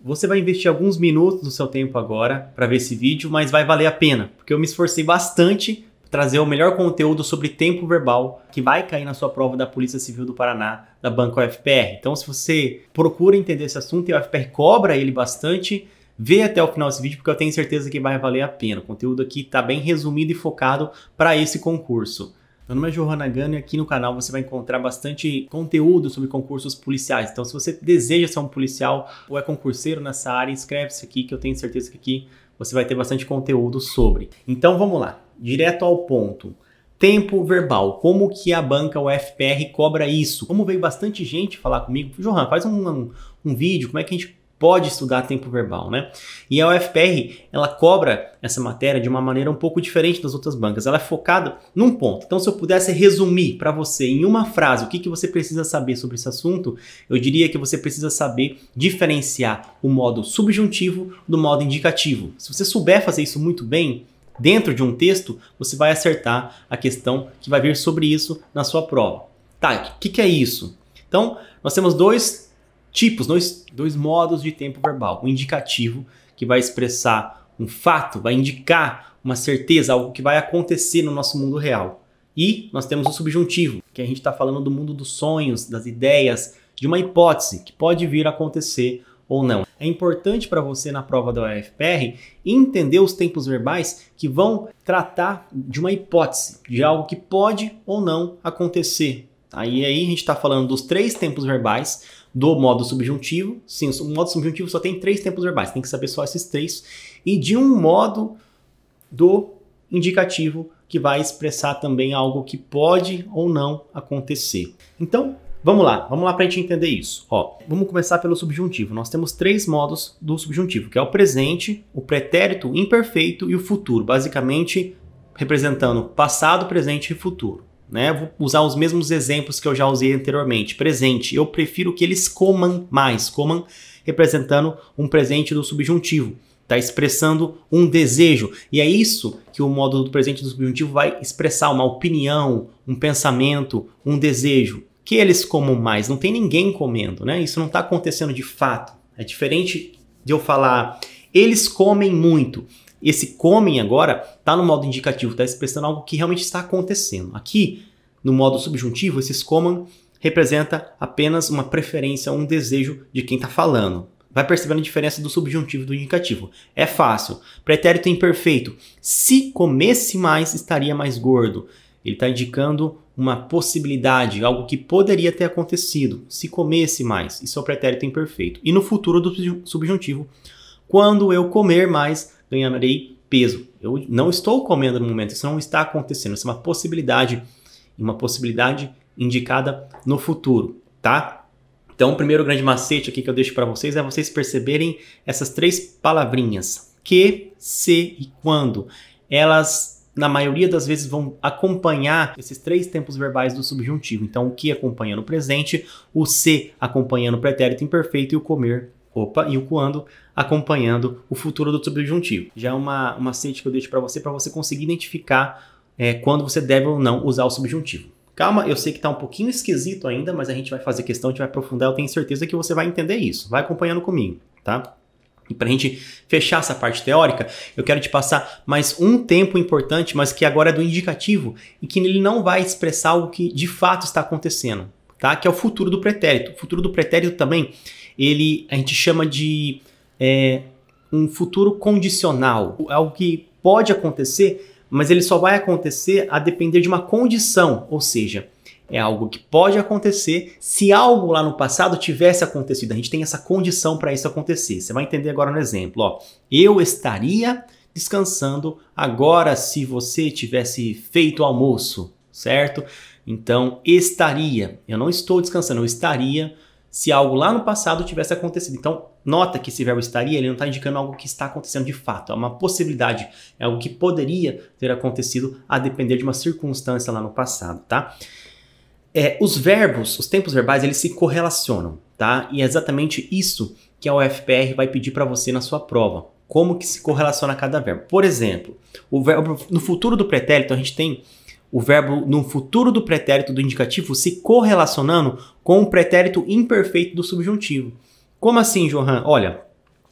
Você vai investir alguns minutos do seu tempo agora para ver esse vídeo, mas vai valer a pena, porque eu me esforcei bastante para trazer o melhor conteúdo sobre tempo verbal que vai cair na sua prova da Polícia Civil do Paraná, da Banca UFPR. Então, se você procura entender esse assunto e a UFPR cobra ele bastante, vê até o final desse vídeo, porque eu tenho certeza que vai valer a pena. O conteúdo aqui está bem resumido e focado para esse concurso. Meu nome é Johan Nagano e aqui no canal você vai encontrar bastante conteúdo sobre concursos policiais. Então, se você deseja ser um policial ou é concurseiro nessa área, inscreve-se aqui que eu tenho certeza que aqui você vai ter bastante conteúdo sobre. Então, vamos lá, direto ao ponto. Tempo verbal, como que a banca UFPR cobra isso? Como veio bastante gente falar comigo, Johan, faz um vídeo, como é que a gente pode estudar tempo verbal, né? E a UFPR, ela cobra essa matéria de uma maneira um pouco diferente das outras bancas. Ela é focada num ponto. Então, se eu pudesse resumir para você em uma frase o que você precisa saber sobre esse assunto, eu diria que você precisa saber diferenciar o modo subjuntivo do modo indicativo. Se você souber fazer isso muito bem, dentro de um texto, você vai acertar a questão que vai vir sobre isso na sua prova. Tá, o que é isso? Então, nós temos dois modos de tempo verbal. O indicativo, que vai expressar um fato, vai indicar uma certeza, algo que vai acontecer no nosso mundo real. E nós temos o subjuntivo, que a gente está falando do mundo dos sonhos, das ideias, de uma hipótese que pode vir a acontecer ou não. É importante para você na prova da UFPR entender os tempos verbais que vão tratar de uma hipótese, de algo que pode ou não acontecer. Aí a gente está falando dos 3 tempos verbais do modo subjuntivo. Sim, o modo subjuntivo só tem 3 tempos verbais, tem que saber só esses 3. E de um modo do indicativo que vai expressar também algo que pode ou não acontecer. Então, vamos lá para a gente entender isso. Ó, vamos começar pelo subjuntivo. Nós temos 3 modos do subjuntivo, que é o presente, o pretérito imperfeito e o futuro, basicamente representando passado, presente e futuro. Né? Vou usar os mesmos exemplos que eu já usei anteriormente. Presente, eu prefiro que eles comam mais. Comam representando um presente do subjuntivo. Está expressando um desejo. E é isso que o modo do presente do subjuntivo vai expressar. Uma opinião, um pensamento, um desejo. Que eles comam mais. Não tem ninguém comendo, né? Isso não está acontecendo de fato. É diferente de eu falar, eles comem muito. Esse comem agora está no modo indicativo, está expressando algo que realmente está acontecendo. Aqui, no modo subjuntivo, esses comam representa apenas uma preferência, um desejo de quem está falando. Vai percebendo a diferença do subjuntivo e do indicativo. É fácil. Pretérito imperfeito. Se comesse mais, estaria mais gordo. Ele está indicando uma possibilidade, algo que poderia ter acontecido. Se comesse mais. Isso é o pretérito imperfeito. E no futuro do subjuntivo, quando eu comer mais, ganharei peso. Eu não estou comendo no momento, isso não está acontecendo. Isso é uma possibilidade indicada no futuro, tá? Então, o primeiro grande macete aqui que eu deixo para vocês é vocês perceberem essas 3 palavrinhas. Que, se e quando. Elas, na maioria das vezes, vão acompanhar esses 3 tempos verbais do subjuntivo. Então, o que acompanhando o presente, o se acompanhando o pretérito imperfeito e o comer, e o quando acompanhando o futuro do subjuntivo. Já é um macete que eu deixo para você conseguir identificar quando você deve ou não usar o subjuntivo. Calma, eu sei que está um pouquinho esquisito ainda, mas a gente vai fazer questão, a gente vai aprofundar, eu tenho certeza que você vai entender isso. Vai acompanhando comigo, tá? E para a gente fechar essa parte teórica, eu quero te passar mais um tempo importante, mas que agora é do indicativo e que ele não vai expressar algo que de fato está acontecendo, tá? Que é o futuro do pretérito. O futuro do pretérito também, a gente chama de um futuro condicional, algo que pode acontecer, mas ele só vai acontecer a depender de uma condição, ou seja, é algo que pode acontecer se algo lá no passado tivesse acontecido. A gente tem essa condição para isso acontecer. Você vai entender agora no exemplo. Ó, eu estaria descansando agora se você tivesse feito o almoço, certo? Então, estaria. Eu não estou descansando, eu estaria se algo lá no passado tivesse acontecido. Então, nota que esse verbo estaria, ele não está indicando algo que está acontecendo de fato. É uma possibilidade, é algo que poderia ter acontecido a depender de uma circunstância lá no passado, tá? Os verbos, os tempos verbais, eles se correlacionam, tá? E é exatamente isso que a UFPR vai pedir para você na sua prova. Como que se correlaciona cada verbo. Por exemplo, o verbo no futuro do pretérito, a gente tem o verbo no futuro do pretérito do indicativo se correlacionando com o pretérito imperfeito do subjuntivo. Como assim, Johan? Olha,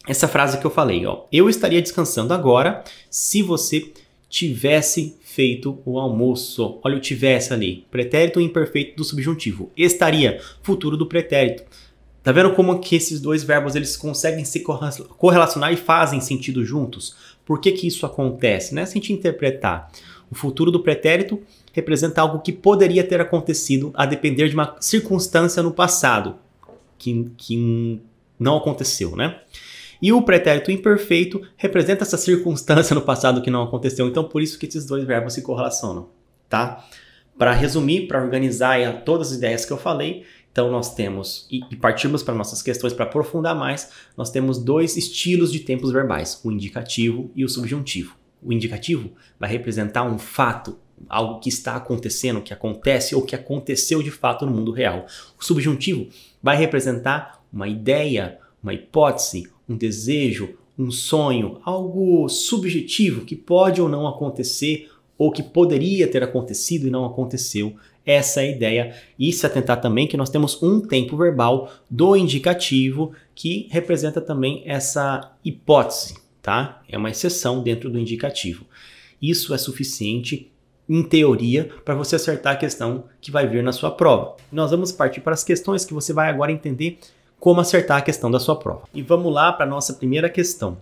essa frase que eu falei, ó. Eu estaria descansando agora se você tivesse feito o almoço. Olha o tivesse ali. Pretérito imperfeito do subjuntivo. Estaria, futuro do pretérito. Tá vendo como que esses dois verbos eles conseguem se correlacionar e fazem sentido juntos? Por que que isso acontece? Né? Se a gente interpretar o futuro do pretérito representa algo que poderia ter acontecido a depender de uma circunstância no passado que não aconteceu, né? E o pretérito imperfeito representa essa circunstância no passado que não aconteceu. Então, por isso que esses dois verbos se correlacionam, tá? Para resumir, para organizar todas as ideias que eu falei, então nós temos, e partimos para nossas questões para aprofundar mais, nós temos dois estilos de tempos verbais, o indicativo e o subjuntivo. O indicativo vai representar um fato, algo que está acontecendo, que acontece ou que aconteceu de fato no mundo real. O subjuntivo vai representar uma ideia, uma hipótese, um desejo, um sonho, algo subjetivo que pode ou não acontecer ou que poderia ter acontecido e não aconteceu. Essa é a ideia. E se atentar também que nós temos um tempo verbal do indicativo que representa também essa hipótese, tá? É uma exceção dentro do indicativo. Isso é suficiente, em teoria, para você acertar a questão que vai vir na sua prova. Nós vamos partir para as questões que você vai agora entender como acertar a questão da sua prova. E vamos lá para a nossa primeira questão.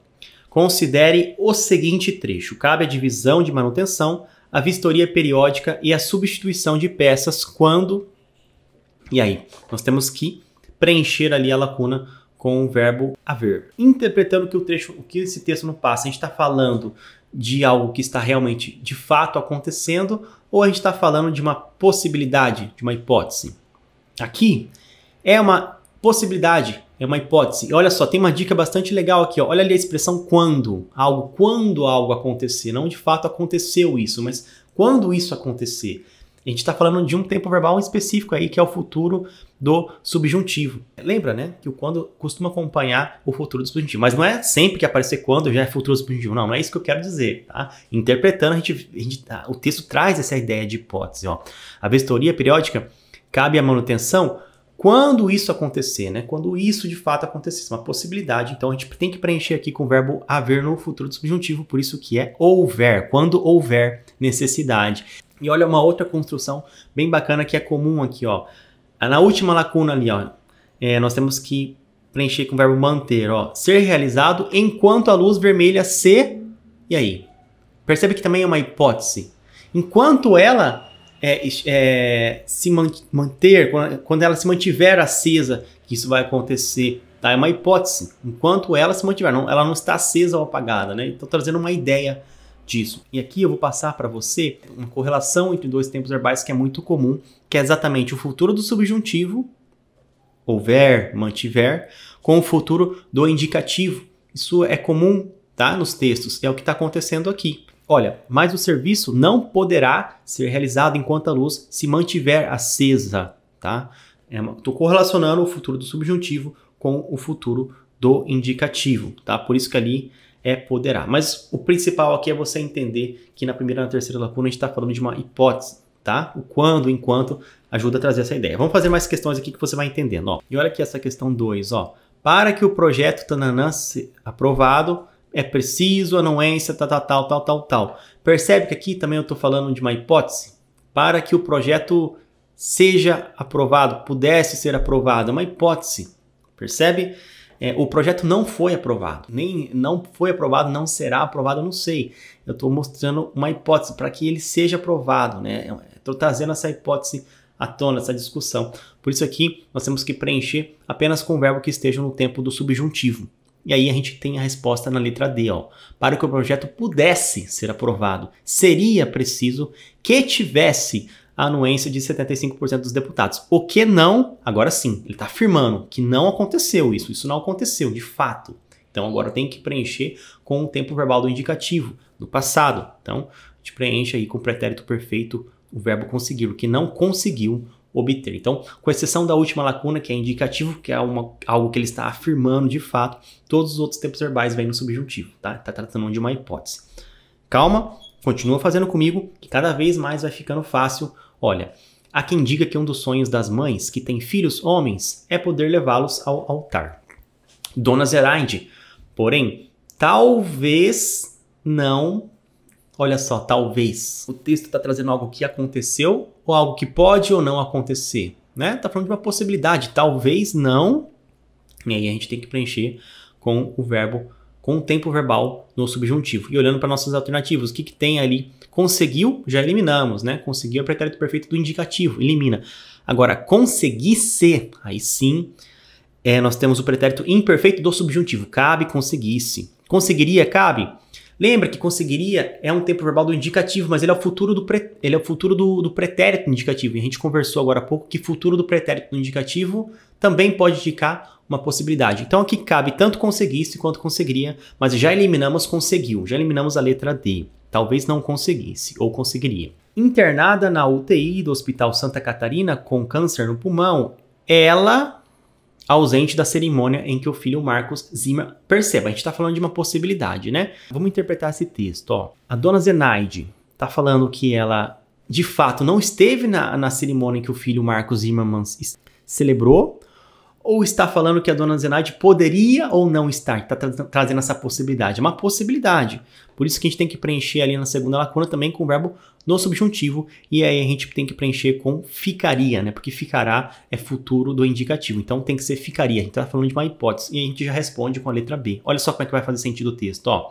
Considere o seguinte trecho. Cabe a divisão de manutenção, a vistoria periódica e a substituição de peças quando... E aí? Nós temos que preencher ali a lacuna com o verbo haver. Interpretando o que esse texto não passa, a gente está falando de algo que está realmente, de fato, acontecendo ou a gente está falando de uma possibilidade, de uma hipótese? Aqui é uma possibilidade, é uma hipótese. E olha só, tem uma dica bastante legal aqui. Ó. Olha ali a expressão quando algo acontecer. Não de fato aconteceu isso, mas quando isso acontecer. A gente está falando de um tempo verbal específico aí, que é o futuro do subjuntivo. Lembra, né? Que o quando costuma acompanhar o futuro do subjuntivo. Mas não é sempre que aparecer quando já é futuro do subjuntivo. Não é isso que eu quero dizer. Tá? Interpretando, o texto traz essa ideia de hipótese. Ó. A vistoria periódica cabe à manutenção quando isso acontecer, né? Quando isso de fato acontecer, uma possibilidade. Então a gente tem que preencher aqui com o verbo haver no futuro do subjuntivo, por isso que é houver, quando houver necessidade. E olha uma outra construção bem bacana que é comum aqui, ó. Na última lacuna ali, ó, nós temos que preencher com o verbo manter, ó. Ser realizado enquanto a luz vermelha se... E aí? Percebe que também é uma hipótese. Enquanto ela... se manter, quando ela se mantiver acesa, que isso vai acontecer, tá? É uma hipótese, enquanto ela se mantiver, ela não está acesa ou apagada, né? Então, trazendo uma ideia disso. E aqui eu vou passar para você uma correlação entre dois tempos verbais que é muito comum, que é exatamente o futuro do subjuntivo, houver, mantiver, com o futuro do indicativo. Isso é comum, tá? Nos textos, é o que está acontecendo aqui. Olha, mas o serviço não poderá ser realizado enquanto a luz se mantiver acesa, tá? Estou correlacionando o futuro do subjuntivo com o futuro do indicativo, tá? Por isso que ali é poderá. Mas o principal aqui é você entender que na primeira e na terceira lacuna a gente está falando de uma hipótese, tá? O quando, enquanto, ajuda a trazer essa ideia. Vamos fazer mais questões aqui que você vai entendendo, ó. E olha aqui essa questão 2, ó. Para que o projeto Tananã seja aprovado, é preciso anuência, tal. Percebe que aqui também eu estou falando de uma hipótese? Para que o projeto seja aprovado, pudesse ser aprovado, é uma hipótese. Percebe? O projeto não foi aprovado. Nem não foi aprovado, não será aprovado, eu não sei. Eu estou mostrando uma hipótese para que ele seja aprovado, né? Estou trazendo essa hipótese à tona, essa discussão. Por isso aqui nós temos que preencher apenas com o verbo que esteja no tempo do subjuntivo. E aí a gente tem a resposta na letra D, ó. Para que o projeto pudesse ser aprovado, seria preciso que tivesse a anuência de 75% dos deputados. O que não, agora sim, ele está afirmando que não aconteceu isso. Isso não aconteceu, de fato. Então agora tem que preencher com o tempo verbal do indicativo, do passado. Então a gente preenche aí com o pretérito perfeito o verbo conseguir, o que não conseguiu obter. Então, com exceção da última lacuna, que é indicativo, que é algo que ele está afirmando de fato, todos os outros tempos verbais vêm no subjuntivo, tá? Está tratando de uma hipótese. Calma, continua fazendo comigo, que cada vez mais vai ficando fácil. Olha, há quem diga que um dos sonhos das mães que têm filhos homens é poder levá-los ao altar. Dona Zeraide Porém, talvez não. Olha só, talvez. O texto está trazendo algo que aconteceu ou algo que pode ou não acontecer, né? Tá falando de uma possibilidade, talvez não. E aí a gente tem que preencher com o verbo, com o tempo verbal no subjuntivo. E olhando para nossas alternativas, o que tem ali? Conseguiu, já eliminamos, né? Conseguiu é o pretérito perfeito do indicativo, elimina. Agora, conseguisse, aí sim, nós temos o pretérito imperfeito do subjuntivo. Cabe, conseguisse. Conseguiria, cabe. Lembra que conseguiria é um tempo verbal do indicativo, mas ele é o futuro do pretérito indicativo. E a gente conversou agora há pouco que futuro do pretérito do indicativo também pode indicar uma possibilidade. Então aqui cabe tanto conseguisse quanto conseguiria, mas já eliminamos conseguiu, já eliminamos a letra D. Talvez não conseguisse ou conseguiria. Internada na UTI do Hospital Santa Catarina com câncer no pulmão, ela ausente da cerimônia em que o filho Marcos Zimmermann... Perceba, a gente está falando de uma possibilidade, né? Vamos interpretar esse texto, ó. A dona Zenaide está falando que ela, de fato, não esteve na cerimônia em que o filho Marcos Zimmermann celebrou, ou está falando que a dona Zenaide poderia ou não estar? Está trazendo essa possibilidade. É uma possibilidade. Por isso que a gente tem que preencher ali na segunda lacuna também com o verbo no subjuntivo. E aí a gente tem que preencher com ficaria, né? Porque ficará é futuro do indicativo. Então tem que ser ficaria. A gente está falando de uma hipótese. E a gente já responde com a letra B. Olha só como é que vai fazer sentido o texto, ó.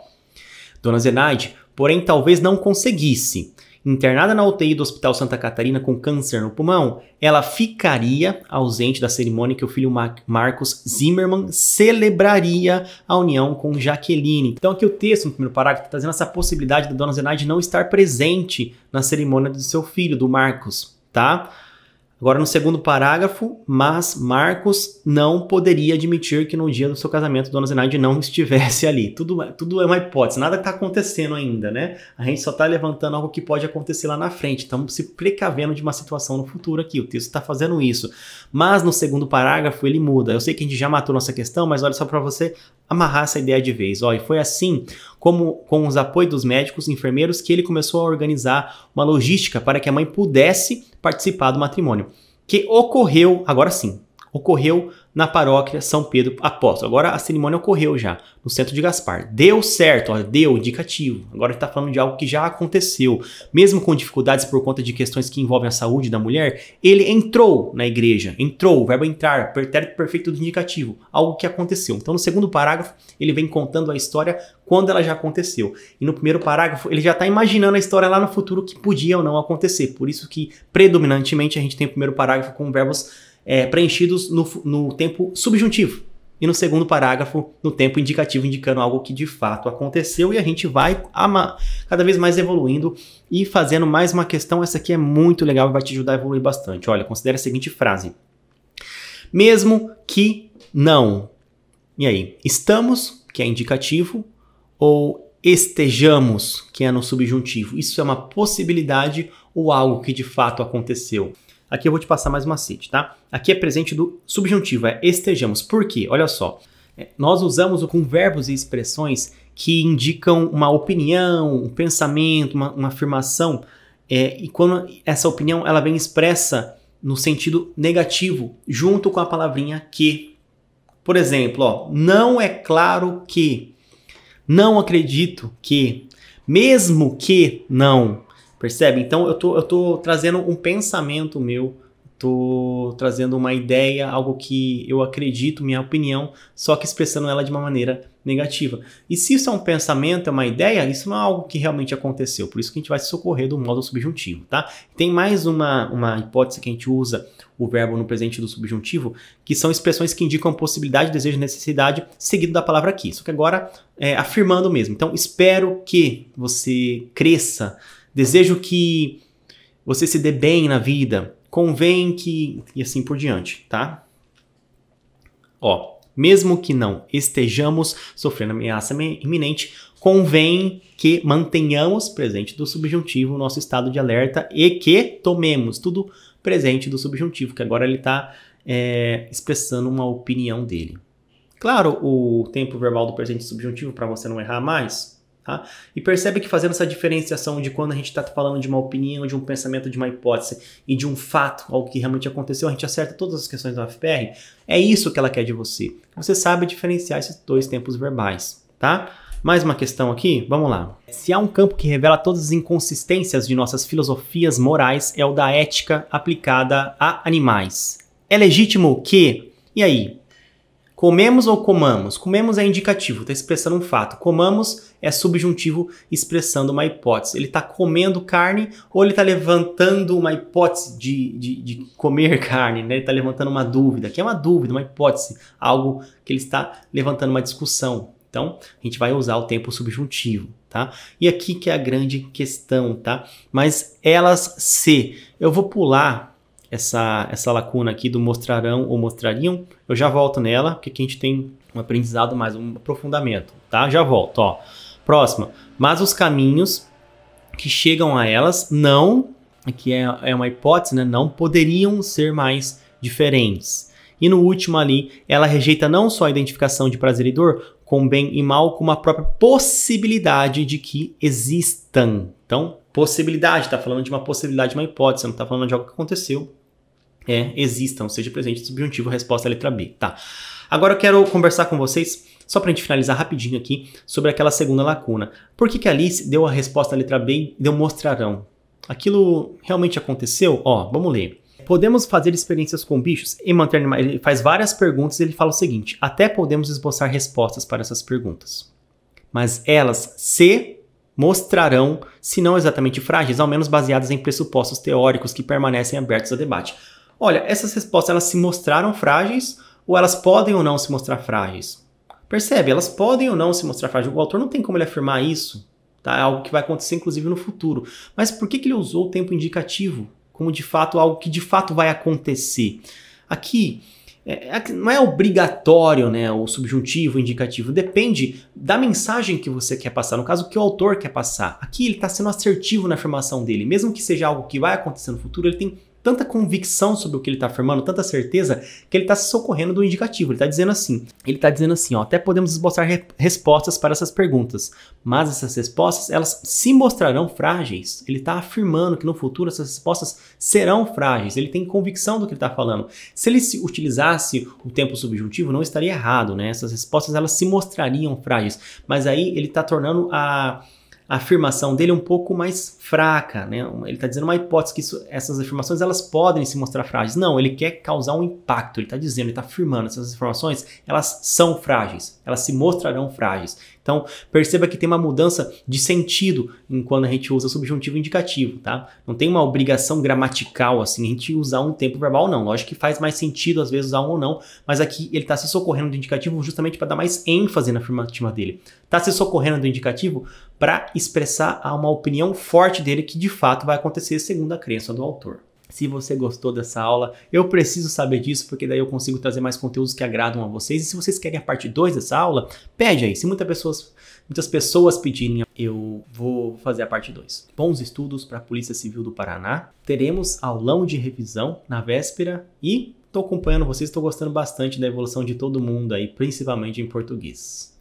Dona Zenaide, porém talvez não conseguisse. Internada na UTI do Hospital Santa Catarina com câncer no pulmão, ela ficaria ausente da cerimônia que o filho Marcos Zimmermann celebraria a união com Jaqueline. Então aqui o texto, no primeiro parágrafo, está trazendo essa possibilidade da dona Zenaide não estar presente na cerimônia do seu filho, do Marcos, tá? Agora no segundo parágrafo, mas Marcos não poderia admitir que no dia do seu casamento dona Zenaide não estivesse ali. Tudo é uma hipótese, nada está acontecendo ainda, né? A gente só está levantando algo que pode acontecer lá na frente, estamos se precavendo de uma situação no futuro aqui, o texto está fazendo isso. Mas no segundo parágrafo ele muda. Eu sei que a gente já matou nossa questão, mas olha só para você amarrar essa ideia de vez. Ó, e foi assim, como com os apoios dos médicos e enfermeiros, que ele começou a organizar uma logística para que a mãe pudesse participar do matrimônio, que ocorreu, agora sim, ocorreu na paróquia São Pedro Apóstolo. Agora a cerimônia ocorreu já, no centro de Gaspar. Deu certo, ó, deu, indicativo. Agora ele está falando de algo que já aconteceu. Mesmo com dificuldades por conta de questões que envolvem a saúde da mulher, ele entrou na igreja. Entrou, o verbo entrar, pretérito perfeito do indicativo. Algo que aconteceu. Então no segundo parágrafo, ele vem contando a história quando ela já aconteceu. E no primeiro parágrafo, ele já está imaginando a história lá no futuro que podia ou não acontecer. Por isso que, predominantemente, a gente tem o primeiro parágrafo com verbos preenchidos no tempo subjuntivo e no segundo parágrafo no tempo indicativo, indicando algo que de fato aconteceu, e a gente vai cada vez mais evoluindo e fazendo mais uma questão. Essa aqui é muito legal e vai te ajudar a evoluir bastante. Olha, considere a seguinte frase: mesmo que não. E aí, estamos, que é indicativo, ou estejamos, que é no subjuntivo? Isso é uma possibilidade ou algo que de fato aconteceu? Aqui eu vou te passar mais um macete, tá? Aqui é presente do subjuntivo, é estejamos. Por quê? Olha só. Nós usamos com verbos e expressões que indicam uma opinião, um pensamento, uma afirmação. E quando essa opinião ela vem expressa no sentido negativo, junto com a palavrinha que. Por exemplo, ó, não é claro que, não acredito que, mesmo que não. Percebe? Então eu tô trazendo um pensamento meu, tô trazendo uma ideia, algo que eu acredito, minha opinião, só que expressando ela de uma maneira negativa. E se isso é um pensamento, é uma ideia, isso não é algo que realmente aconteceu. Por isso que a gente vai se socorrer do modo subjuntivo, tá? Tem mais uma hipótese que a gente usa o verbo no presente do subjuntivo, que são expressões que indicam possibilidade, desejo, necessidade, seguido da palavra aqui. Só que agora afirmando mesmo. Então, espero que você cresça. Desejo que você se dê bem na vida, convém que... e assim por diante, tá? Ó, mesmo que não estejamos sofrendo ameaça iminente, convém que mantenhamos presente do subjuntivo o nosso estado de alerta e que tomemos tudo presente do subjuntivo, que agora ele está expressando uma opinião dele. Claro, o tempo verbal do presente subjuntivo, para você não errar mais, Tá? E percebe que fazendo essa diferenciação de quando a gente está falando de uma opinião, de um pensamento, de uma hipótese e de um fato, algo que realmente aconteceu, a gente acerta todas as questões do UFPR. É isso que ela quer de você. Você sabe diferenciar esses dois tempos verbais, tá? Mais uma questão aqui? Vamos lá. Se há um campo que revela todas as inconsistências de nossas filosofias morais, é o da ética aplicada a animais. É legítimo que... E aí? Comemos ou comamos? Comemos é indicativo, está expressando um fato. Comamos é subjuntivo expressando uma hipótese. Ele está comendo carne ou ele está levantando uma hipótese de comer carne, né? Ele está levantando uma dúvida, que é uma dúvida, uma hipótese, algo que ele está levantando uma discussão. Então, a gente vai usar o tempo subjuntivo, tá? E aqui que é a grande questão, tá? Mas elas se... Eu vou pular essa lacuna aqui do mostrarão ou mostrariam, eu já volto nela, porque aqui a gente tem um aprendizado mais, um aprofundamento, tá? Já volto, ó. Próxima. Mas os caminhos que chegam a elas não, aqui é uma hipótese, né? Não poderiam ser mais diferentes. E no último ali, ela rejeita não só a identificação de prazer e dor, com bem e mal, como a própria possibilidade de que existam. Então, possibilidade, tá falando de uma possibilidade, uma hipótese, não tá falando de algo que aconteceu. Existam, seja presente, subjuntivo, resposta letra B, tá? Agora eu quero conversar com vocês, só pra gente finalizar rapidinho aqui, sobre aquela segunda lacuna. Por que que a Alice deu a resposta letra B e deu mostrarão? Aquilo realmente aconteceu? Ó, vamos ler. Podemos fazer experiências com bichos e manter animais. Ele faz várias perguntas e ele fala o seguinte: até podemos esboçar respostas para essas perguntas, mas elas se mostrarão, se não exatamente frágeis, ao menos baseadas em pressupostos teóricos que permanecem abertos a debate. Olha, essas respostas elas se mostraram frágeis ou elas podem ou não se mostrar frágeis? Percebe? Elas podem ou não se mostrar frágeis. O autor não tem como ele afirmar isso, tá? É algo que vai acontecer inclusive no futuro. Mas por que ele usou o tempo indicativo como de fato algo que de fato vai acontecer? Aqui não é obrigatório, né, o subjuntivo, o indicativo, depende da mensagem que você quer passar, no caso, que o autor quer passar. Aqui ele está sendo assertivo na afirmação dele, mesmo que seja algo que vai acontecer no futuro, ele tem tanta convicção sobre o que ele está afirmando, tanta certeza, que ele está se socorrendo do indicativo. Ele está dizendo assim, ó, até podemos esboçar respostas para essas perguntas, mas essas respostas, elas se mostrarão frágeis. Ele está afirmando que no futuro essas respostas serão frágeis. Ele tem convicção do que ele está falando. Se ele utilizasse o tempo subjuntivo, não estaria errado, né? Essas respostas, elas se mostrariam frágeis, mas aí ele está tornando a afirmação dele um pouco mais fraca, né? Ele está dizendo uma hipótese que essas afirmações elas podem se mostrar frágeis. Não, ele quer causar um impacto, ele está dizendo, ele está afirmando essas informações, elas são frágeis, elas se mostrarão frágeis. Então, perceba que tem uma mudança de sentido quando a gente usa subjuntivo indicativo, tá? Não tem uma obrigação gramatical, assim, a gente usar um tempo verbal, não. Lógico que faz mais sentido, às vezes, usar um ou não, mas aqui ele está se socorrendo do indicativo justamente para dar mais ênfase na afirmativa dele. Está se socorrendo do indicativo para expressar uma opinião forte dele que, de fato, vai acontecer segundo a crença do autor. Se você gostou dessa aula, eu preciso saber disso, porque daí eu consigo trazer mais conteúdos que agradam a vocês. E se vocês querem a parte 2 dessa aula, pede aí. Se muitas pessoas pedirem, eu vou fazer a parte 2. Bons estudos para a Polícia Civil do Paraná. Teremos aulão de revisão na véspera e estou acompanhando vocês, estou gostando bastante da evolução de todo mundo aí, principalmente em português.